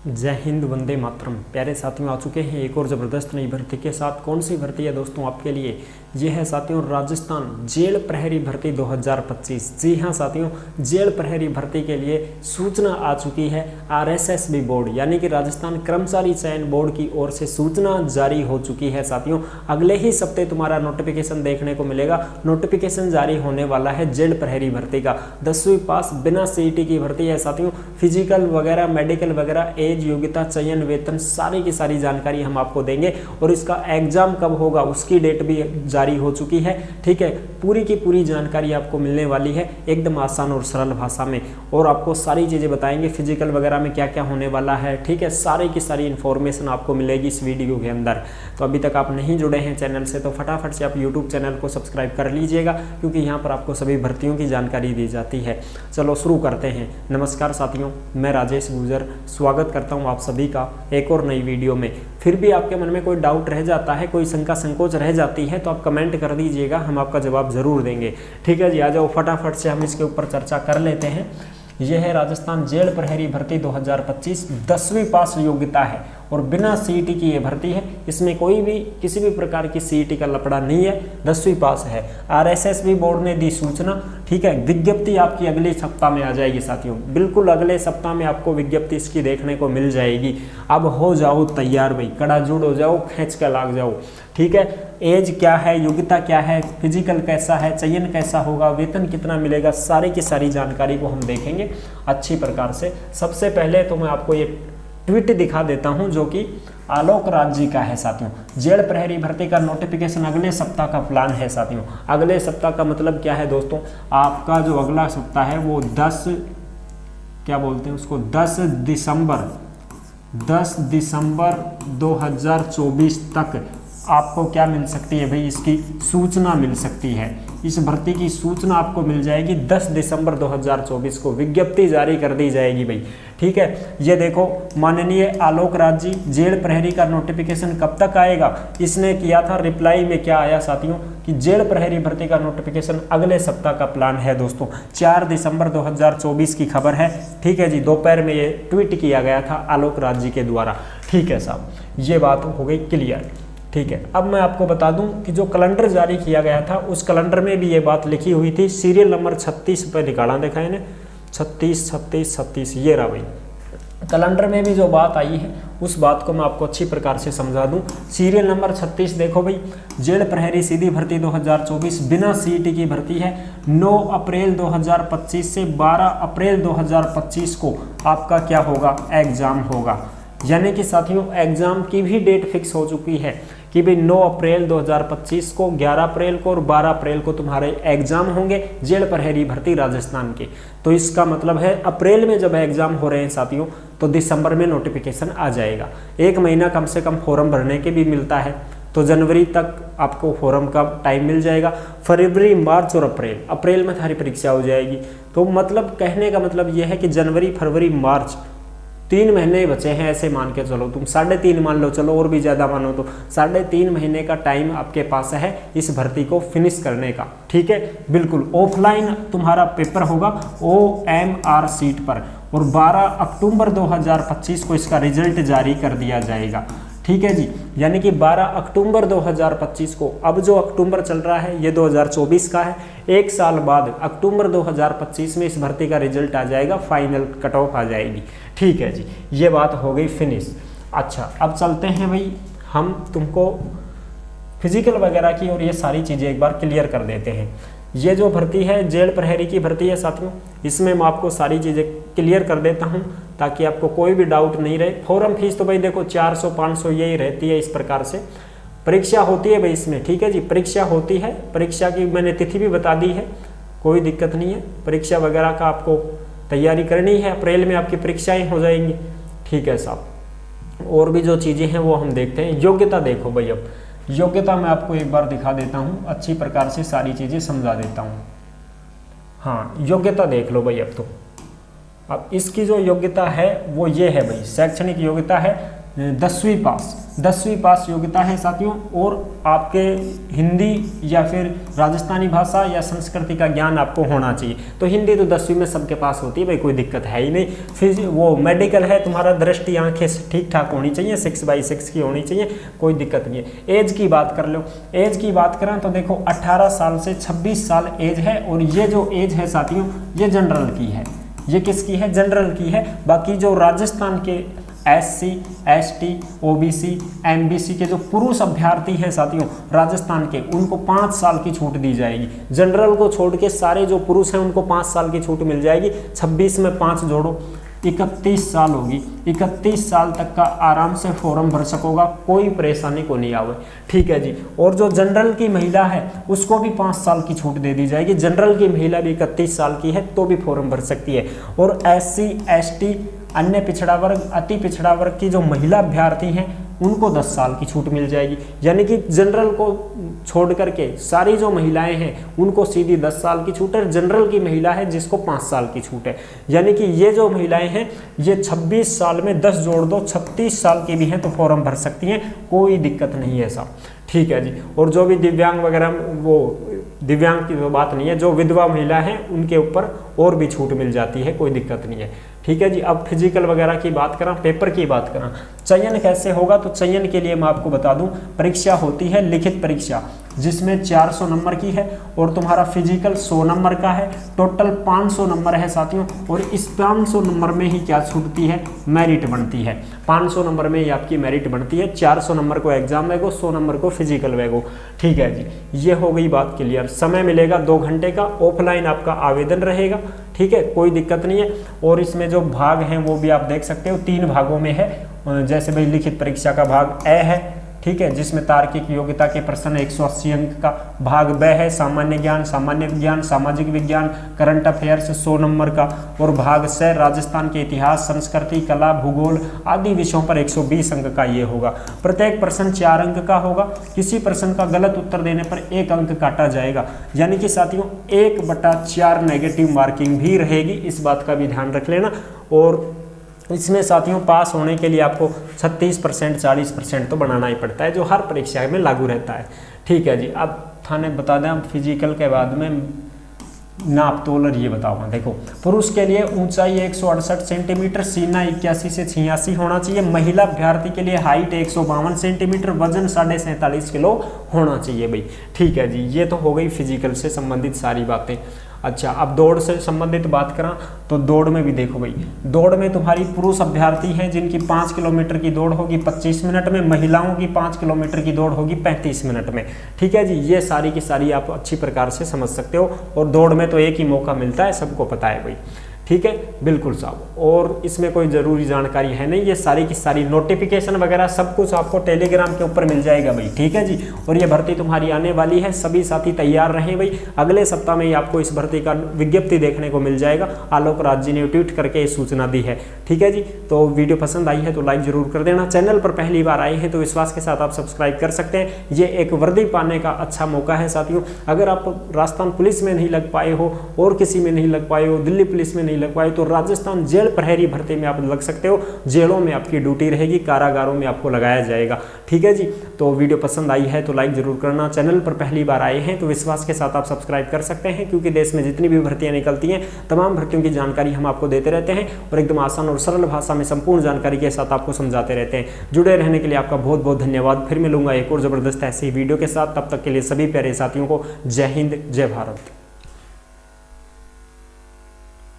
जय हिंद, वंदे मातरम। प्यारे साथियों, आ चुके हैं एक और ज़बरदस्त नई भर्ती के साथ। कौन सी भर्ती है दोस्तों आपके लिए? ये है साथियों राजस्थान जेल प्रहरी भर्ती 2025। जी हाँ साथियों, जेल प्रहरी भर्ती के लिए सूचना आ चुकी है। RSSB बोर्ड यानी कि राजस्थान कर्मचारी चयन बोर्ड की ओर से सूचना जारी हो चुकी है साथियों। अगले ही सप्ताह तुम्हारा नोटिफिकेशन देखने को मिलेगा। नोटिफिकेशन जारी होने वाला है जेल प्रहरी भर्ती का। 10वीं पास बिना CET की भर्ती है साथियों। फिजिकल वगैरह, मेडिकल वगैरह, एज, योग्यता, चयन, वेतन, सारी की सारी जानकारी हम आपको देंगे। और इसका एग्जाम कब होगा उसकी डेट भी जारी हो चुकी है। ठीक है, पूरी की पूरी जानकारी आपको मिलने वाली है एकदम आसान और सरल भाषा में। और आपको सारी चीज़ें बताएंगे फिजिकल वगैरह में क्या क्या होने वाला है। ठीक है, सारी की सारी इन्फॉर्मेशन आपको मिलेगी इस वीडियो के अंदर। तो अभी तक आप नहीं जुड़े हैं चैनल से तो फटाफट से आप यूट्यूब चैनल को सब्सक्राइब कर लीजिएगा, क्योंकि यहाँ पर आपको सभी भर्तियों की जानकारी दी जाती है। चलो शुरू करते हैं। नमस्कार साथियों, मैं राजेश गुर्जर स्वागत करता हूँ आप सभी का एक और नई वीडियो में। फिर भी आपके मन में कोई डाउट रह जाता है, कोई शंका संकोच रह जाती है, तो आप कमेंट कर दीजिएगा, हम आपका जवाब जरूर देंगे। ठीक है जी, आ जाओ फटाफट से हम इसके ऊपर चर्चा कर लेते हैं। यह है राजस्थान जेल प्रहरी भर्ती 2025। 10वीं पास योग्यता है और बिना CET की ये भर्ती है। इसमें कोई भी किसी भी प्रकार की CET का लफड़ा नहीं है, 10वीं पास है। RSSB बोर्ड ने दी सूचना। ठीक है, विज्ञप्ति आपकी अगले सप्ताह में आ जाएगी साथियों, बिल्कुल अगले सप्ताह में आपको विज्ञप्ति इसकी देखने को मिल जाएगी। अब हो जाओ तैयार भाई, कड़ा जुड़ हो जाओ, खींच कर लाग जाओ। ठीक है, एज क्या है, योग्यता क्या है, फिजिकल कैसा है, चयन कैसा होगा, वेतन कितना मिलेगा, सारी की सारी जानकारी को हम देखेंगे अच्छी प्रकार से। सबसे पहले तो मैं आपको ये ट्वीट दिखा देता हूं जो कि आलोक राज जी का है साथियों। जेल प्रहरी भर्ती का नोटिफिकेशन अगले सप्ताह का प्लान है साथियों। अगले सप्ताह का मतलब क्या है दोस्तों? आपका जो अगला सप्ताह है वो 10 क्या बोलते हैं उसको 10 दिसंबर 2024 तक आपको क्या मिल सकती है भाई? इसकी सूचना मिल सकती है। इस भर्ती की सूचना आपको मिल जाएगी 10 दिसंबर 2024 को, विज्ञप्ति जारी कर दी जाएगी भाई। ठीक है, ये देखो माननीय आलोक राज जी, जेल प्रहरी का नोटिफिकेशन कब तक आएगा? इसने किया था रिप्लाई में, क्या आया साथियों कि जेल प्रहरी भर्ती का नोटिफिकेशन अगले सप्ताह का प्लान है दोस्तों। 4 दिसंबर 2024 की खबर है। ठीक है जी, दोपहर में ये ट्वीट किया गया था आलोक राज जी के द्वारा। ठीक है साहब, ये बात हो गई क्लियर। ठीक है, अब मैं आपको बता दूं कि जो कैलेंडर जारी किया गया था उस कैलेंडर में भी ये बात लिखी हुई थी। सीरियल नंबर 36 पे निकाला, देखा है ना, 36 ये रहा भाई। कैलेंडर में भी जो बात आई है उस बात को मैं आपको अच्छी प्रकार से समझा दूं। सीरियल नंबर 36 देखो भाई, जेल प्रहरी सीधी भर्ती 2024 बिना CET की भर्ती है। 9 अप्रैल 2025 से 12 अप्रैल 2025 को आपका क्या होगा? एग्जाम होगा। यानी कि साथियों एग्जाम की भी डेट फिक्स हो चुकी है कि भाई 9 अप्रैल 2025 को, 11 अप्रैल को और 12 अप्रैल को तुम्हारे एग्जाम होंगे जेल प्रहरी भर्ती राजस्थान के। तो इसका मतलब है अप्रैल में जब एग्जाम हो रहे हैं साथियों, तो दिसंबर में नोटिफिकेशन आ जाएगा। 1 महीना कम से कम फॉर्म भरने के भी मिलता है, तो जनवरी तक आपको फॉर्म का टाइम मिल जाएगा। फरवरी, मार्च और अप्रैल में थारी परीक्षा हो जाएगी। तो मतलब कहने का मतलब यह है कि जनवरी, फरवरी, मार्च 3 महीने ही बचे हैं, ऐसे मान के चलो तुम। 3.5 मान लो, चलो और भी ज़्यादा मानो तो 3.5 महीने का टाइम आपके पास है इस भर्ती को फिनिश करने का। ठीक है, बिल्कुल ऑफलाइन तुम्हारा पेपर होगा OMR सीट पर, और 12 अक्टूबर 2025 को इसका रिजल्ट जारी कर दिया जाएगा। ठीक है जी, यानी कि 12 अक्टूबर 2025 को, अब जो अक्टूबर चल रहा है ये 2024 का है। 1 साल बाद अक्टूबर 2025 में इस भर्ती का रिजल्ट आ जाएगा, फाइनल कट ऑफ आ जाएगी। ठीक है जी, ये बात हो गई फिनिश। अच्छा, अब चलते हैं भाई, हम तुमको फिजिकल वगैरह की और ये सारी चीज़ें एक बार क्लियर कर देते हैं। ये जो भर्ती है जेल प्रहरी की भर्ती है साथियों, इसमें मैं आपको सारी चीज़ें क्लियर कर देता हूँ ताकि आपको कोई भी डाउट नहीं रहे। फॉर्म फीस तो भाई देखो 400-500 यही रहती है इस प्रकार से। परीक्षा होती है भाई इसमें। ठीक है जी, परीक्षा होती है। परीक्षा की मैंने तिथि भी बता दी है, कोई दिक्कत नहीं है। परीक्षा वगैरह का आपको तैयारी करनी है, अप्रैल में आपकी परीक्षाएँ हो जाएंगी। ठीक है साहब, और भी जो चीज़ें हैं वो हम देखते हैं। योग्यता देखो भाई, अब योग्यता मैं आपको एक बार दिखा देता हूँ, अच्छी प्रकार से सारी चीज़ें समझा देता हूँ। हाँ, योग्यता देख लो भाई। अब इसकी जो योग्यता है वो ये है भाई, शैक्षणिक योग्यता है 10वीं पास। 10वीं पास योग्यता है साथियों, और आपके हिंदी या फिर राजस्थानी भाषा या संस्कृति का ज्ञान आपको होना चाहिए। तो हिंदी तो 10वीं में सबके पास होती है भाई, कोई दिक्कत है ही नहीं। फिर वो मेडिकल है, तुम्हारा दृष्टि आंखें ठीक ठाक होनी चाहिए, 6/6 की होनी चाहिए, कोई दिक्कत नहीं है। एज की बात कर लो, एज की बात करें तो देखो 18 साल से 26 साल एज है, और ये जो एज है साथियों ये जनरल की है। ये किसकी है? जनरल की है। बाकी जो राजस्थान के SC, ST, OBC, MBC के जो पुरुष अभ्यर्थी हैं साथियों राजस्थान के, उनको 5 साल की छूट दी जाएगी। जनरल को छोड़ के सारे जो पुरुष हैं उनको 5 साल की छूट मिल जाएगी। 26 में 5 जोड़ो, 31 साल होगी। 31 साल तक का आराम से फॉर्म भर सकोगा, कोई परेशानी को नहीं आवे। ठीक है जी। और जो जनरल की महिला है उसको भी 5 साल की छूट दे दी जाएगी। जनरल की महिला भी 31 साल की है तो भी फॉर्म भर सकती है। और SC, ST, अन्य पिछड़ा वर्ग, अति पिछड़ा वर्ग की जो महिला अभ्यर्थी हैं उनको 10 साल की छूट मिल जाएगी। यानी कि जनरल को छोड़ करके सारी जो महिलाएं हैं उनको सीधी 10 साल की छूट है। जनरल की महिला है जिसको 5 साल की छूट है। यानी कि ये जो महिलाएं हैं ये 26 साल में 10 जोड़ दो, 36 साल की भी हैं तो फॉर्म भर सकती हैं, कोई दिक्कत नहीं है साहब। ठीक है जी। और जो भी दिव्यांग वगैरह, वो दिव्यांग की तो बात नहीं है, जो विधवा महिला है उनके ऊपर और भी छूट मिल जाती है, कोई दिक्कत नहीं है। ठीक है जी। अब फिजिकल वगैरह की बात करें, पेपर की बात करें, चयन कैसे होगा, तो चयन के लिए मैं आपको बता दूं, परीक्षा होती है लिखित परीक्षा जिसमें 400 नंबर की है, और तुम्हारा फिजिकल 100 नंबर का है। टोटल 500 नंबर है साथियों, और इस 500 नंबर में ही क्या छूटती है? मेरिट बनती है। 500 नंबर में ही आपकी मेरिट बनती है। 400 नंबर को एग्जाम वेगो, 100 नंबर को फिजिकल वेगो। ठीक है जी। ये हो गई बात क्लियर। समय मिलेगा 2 घंटे का, ऑफलाइन आपका आवेदन रहेगा। ठीक है, कोई दिक्कत नहीं है। और इसमें जो भाग हैं वो भी आप देख सकते हो, 3 भागों में है। जैसे भाई लिखित परीक्षा का भाग ए है, ठीक है, जिसमें तार्किक योग्यता के प्रश्न 180 अंक का। भाग ब है सामान्य ज्ञान, सामान्य विज्ञान, सामाजिक विज्ञान, करंट अफेयर्स 100 नंबर का। और भाग स राजस्थान के इतिहास, संस्कृति, कला, भूगोल आदि विषयों पर 120 अंक का ये होगा। प्रत्येक प्रश्न 4 अंक का होगा। किसी प्रश्न का गलत उत्तर देने पर 1 अंक काटा जाएगा। यानी कि साथियों 1/4 नेगेटिव मार्किंग भी रहेगी, इस बात का भी ध्यान रख लेना। और इसमें साथियों पास होने के लिए आपको 36%, 40% तो बनाना ही पड़ता है, जो हर परीक्षा में लागू रहता है। ठीक है जी। अब थाने बता दें, फिजिकल के बाद में नाप तोल और ये बताऊंगा। देखो, पुरुष के लिए ऊंचाई 168 सेंटीमीटर, सीना 81 से 86 होना चाहिए। महिला अभ्यर्थी के लिए हाइट 152 सेंटीमीटर, वजन 47.5 किलो होना चाहिए भाई। ठीक है जी। ये तो हो गई फिजिकल से संबंधित सारी बातें। अच्छा, अब दौड़ से संबंधित बात करें तो दौड़ में भी देखो भाई, दौड़ में तुम्हारी पुरुष अभ्यर्थी हैं जिनकी 5 किलोमीटर की दौड़ होगी 25 मिनट में, महिलाओं की 5 किलोमीटर की दौड़ होगी 35 मिनट में। ठीक है जी। ये सारी की सारी आप अच्छी प्रकार से समझ सकते हो। और दौड़ में तो एक ही मौका मिलता है, सबको पता है भाई। ठीक है, बिल्कुल साहब। और इसमें कोई ज़रूरी जानकारी है नहीं, ये सारी की सारी नोटिफिकेशन वगैरह सब कुछ आपको टेलीग्राम के ऊपर मिल जाएगा भाई। ठीक है जी। और ये भर्ती तुम्हारी आने वाली है, सभी साथी तैयार रहें भाई। अगले सप्ताह में ही आपको इस भर्ती का विज्ञप्ति देखने को मिल जाएगा। आलोक राज जी ने ट्वीट करके ये सूचना दी है। ठीक है जी। तो वीडियो पसंद आई है तो लाइक जरूर कर देना। चैनल पर पहली बार आए हैं तो विश्वास के साथ आप सब्सक्राइब कर सकते हैं। ये एक वर्दी पाने का अच्छा मौका है साथियों। अगर आप राजस्थान पुलिस में नहीं लग पाए हो और किसी में नहीं लग पाए हो, दिल्ली पुलिस में नहीं लग पाए, तो राजस्थान जेल प्रहरी भर्ती में आप लग सकते हो। जेलों में आपकी ड्यूटी रहेगी, कारागारों में आपको लगाया जाएगा। ठीक है जी। तो वीडियो पसंद आई है तो लाइक जरूर करना। चैनल पर पहली बार आए हैं तो विश्वास के साथ आप सब्सक्राइब कर सकते हैं, क्योंकि देश में जितनी भी भर्तियां निकलती हैं तमाम भर्तियों की जानकारी हम आपको देते रहते हैं और एकदम आसान और सरल भाषा में संपूर्ण जानकारी के साथ आपको समझाते रहते हैं। जुड़े रहने के लिए आपका बहुत बहुत धन्यवाद। फिर मिलूंगा एक और जबरदस्त ऐसी वीडियो के साथ। तब तक के लिए सभी प्यारे साथियों को जय हिंद, जय भारत।